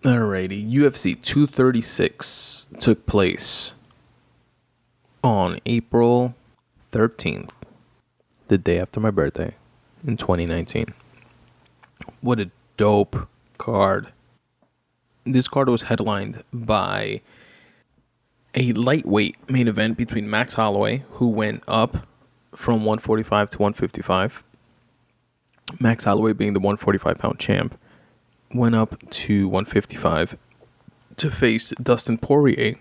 Alrighty, UFC 236 took place on April 13th, the day after my birthday, in 2019. What a dope card. This card was headlined by a lightweight main event between Max Holloway, who went up from 145 to 155. Max Holloway, being the 145-pound champ, went up to 155 to face Dustin Poirier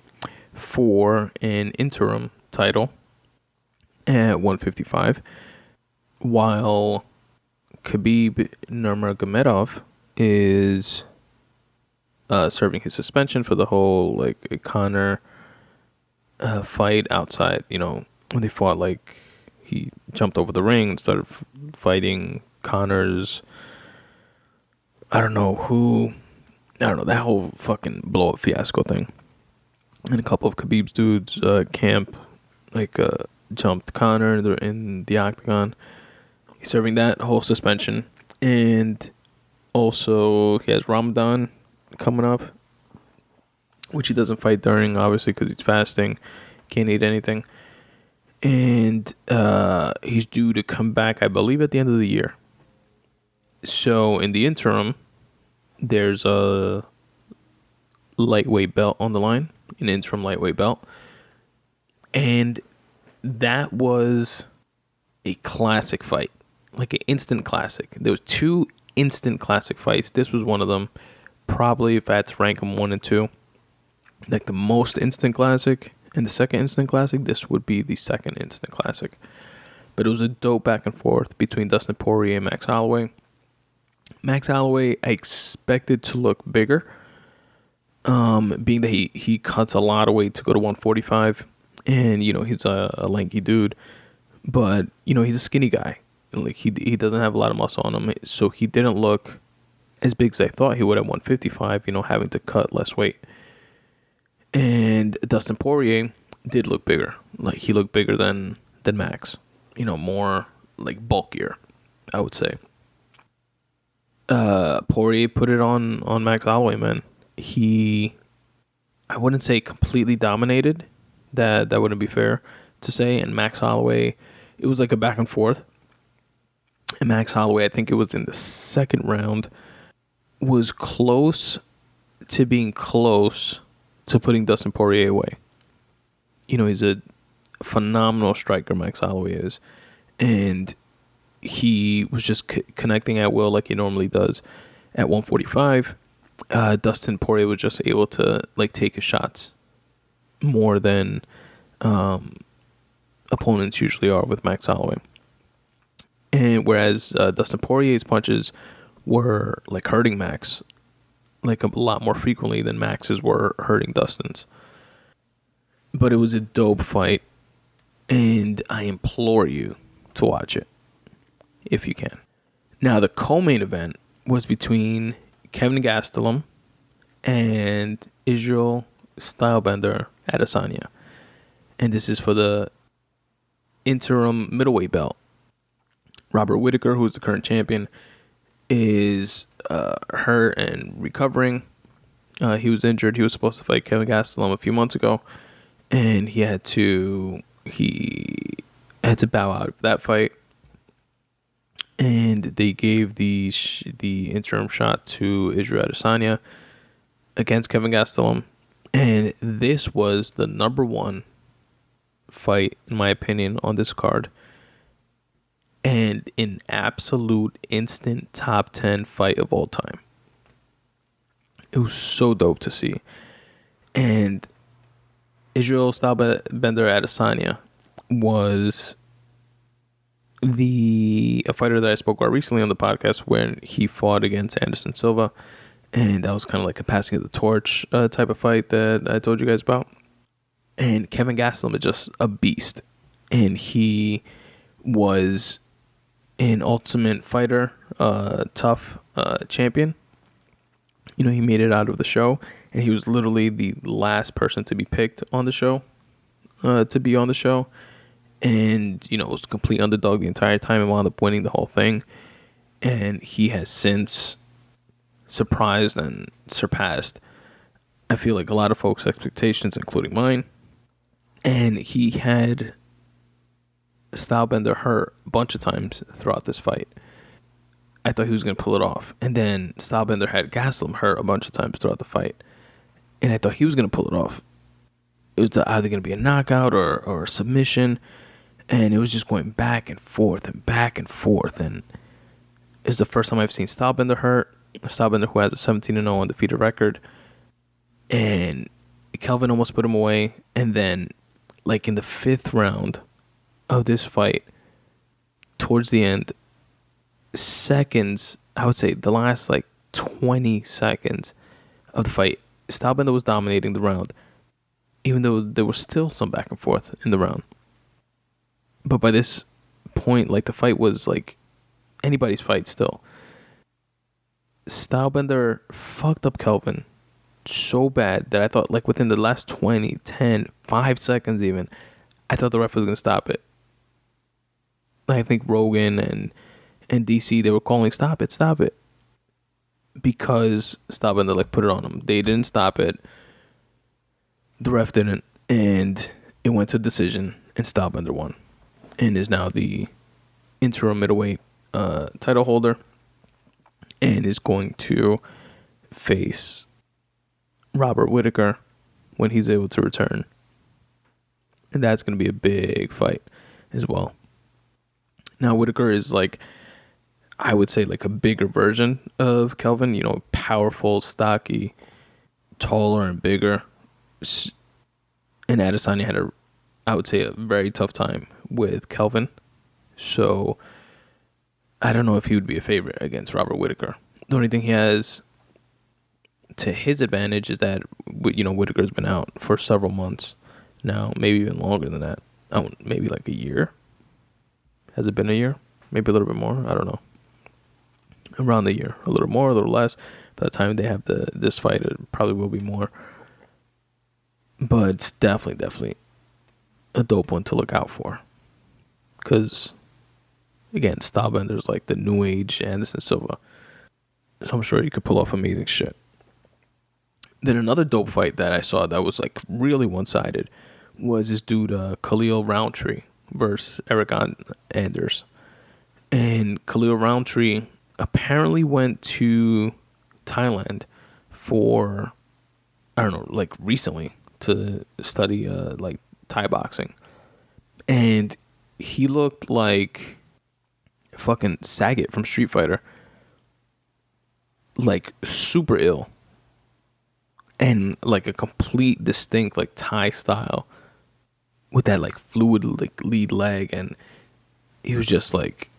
for an interim title at 155, while Khabib Nurmagomedov is serving his suspension for the whole Conor fight outside. When they fought, he jumped over the ring and started fighting Conor's, I don't know, that whole fucking blow-up fiasco thing. And a couple of Khabib's dudes, camp, jumped Conor in the octagon. He's serving that whole suspension. And also, he has Ramadan coming up, which he doesn't fight during, obviously, because he's fasting. Can't eat anything. And he's due to come back, I believe, at the end of the year. So, in the interim, there's a lightweight belt on the line, an interim lightweight belt. And that was a classic fight, like an instant classic. There was two instant classic fights. This was one of them. Probably, if I had to rank them 1 and 2, like the most instant classic and the second instant classic, this would be the second instant classic. But it was a dope back and forth between Dustin Poirier and Max Holloway. Max Holloway, I expected to look bigger, being that he cuts a lot of weight to go to 145, and he's a lanky dude, but he's a skinny guy. He doesn't have a lot of muscle on him, so he didn't look as big as I thought he would at 155. Having to cut less weight. And Dustin Poirier did look bigger. He looked bigger than Max. More bulkier, I would say. Poirier put it on Max Holloway, man. I wouldn't say completely dominated. That wouldn't be fair to say. And Max Holloway, it was like a back and forth. And Max Holloway, I think it was in the second round, was close to being close to putting Dustin Poirier away. He's a phenomenal striker, Max Holloway is. And he was just connecting at will like he normally does at 145. Dustin Poirier was just able to take his shots more than opponents usually are with Max Holloway. And whereas Dustin Poirier's punches were hurting Max a lot more frequently than Max's were hurting Dustin's. But it was a dope fight, and I implore you to watch it if you can. Now, the co-main event was between Kevin Gastelum and Israel Stylebender Adesanya. And this is for the interim middleweight belt. Robert Whittaker, who's the current champion, is hurt and recovering. He was injured. He was supposed to fight Kevin Gastelum a few months ago, and he had to bow out of that fight. And they gave the interim shot to Israel Adesanya against Kevin Gastelum. And this was the number one fight, in my opinion, on this card. And an absolute instant top 10 fight of all time. It was so dope to see. And Israel Stylebender Adesanya was a fighter that I spoke about recently on the podcast when he fought against Anderson Silva. And that was kind of like a passing of the torch type of fight that I told you guys about. And Kevin Gastelum is just a beast. And he was an Ultimate Fighter, tough champion. He made it out of the show. And he was literally the last person to be picked on the show, to be on the show. And, was a complete underdog the entire time and wound up winning the whole thing. And he has since surprised and surpassed, I feel like, a lot of folks' expectations, including mine. And he had Stylebender hurt a bunch of times throughout this fight. I thought he was going to pull it off. And then Stylebender had Gaslam hurt a bunch of times throughout the fight. And I thought he was going to pull it off. It was either going to be a knockout or a submission. And it was just going back and forth and back and forth. And it's the first time I've seen Stylebender hurt. Stylebender, who has a 17-0 undefeated record. And Kelvin almost put him away. And then, like in the 5th round of this fight, towards the end, seconds, I would say the last like 20 seconds of the fight, Stylebender was dominating the round, even though there was still some back and forth in the round. But by this point, like, the fight was like anybody's fight still. Stylebender fucked up Kelvin so bad that I thought, like, within the last 20, 10, 5 seconds even, I thought the ref was going to stop it. I think Rogan and DC, they were calling, stop it. Because Stylebender, like, put it on him. They didn't stop it. The ref didn't. And it went to decision, and Stylebender won. And is now the interim middleweight title holder. And is going to face Robert Whittaker when he's able to return. And that's going to be a big fight as well. Now, Whittaker is, like, I would say, like, a bigger version of Kelvin. You know, powerful, stocky, taller and bigger. And Adesanya had I would say, a very tough time with Kelvin. So I don't know if he would be a favorite against Robert Whittaker. The only thing he has to his advantage is that, you know, Whittaker's been out for several months now, maybe even longer than that. Maybe like a year. Has it been a year? Maybe a little bit more. I don't know. Around the year. A little more, a little less. By the time they have this fight, it probably will be more. But it's definitely a dope one to look out for. Because, again, Stylebender's like the new age Anderson Silva. So I'm sure he could pull off amazing shit. Then another dope fight that I saw that was like really one-sided was this dude Khalil Roundtree versus Eric Anders. And Khalil Roundtree apparently went to Thailand for, I don't know, like recently to study like Thai boxing. And he looked like fucking Sagat from Street Fighter. Like super ill. And like a complete distinct like Thai style with that like fluid like lead leg, and he was just like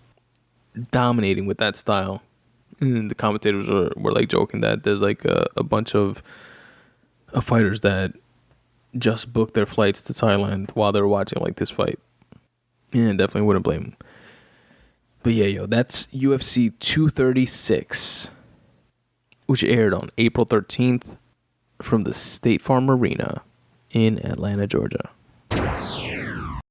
dominating with that style. And the commentators were like joking that there's like a bunch of fighters that just booked their flights to Thailand while they were watching like this fight. And definitely wouldn't blame them. But yeah, yo, that's UFC 236, which aired on April 13th from the State Farm Arena in Atlanta, Georgia.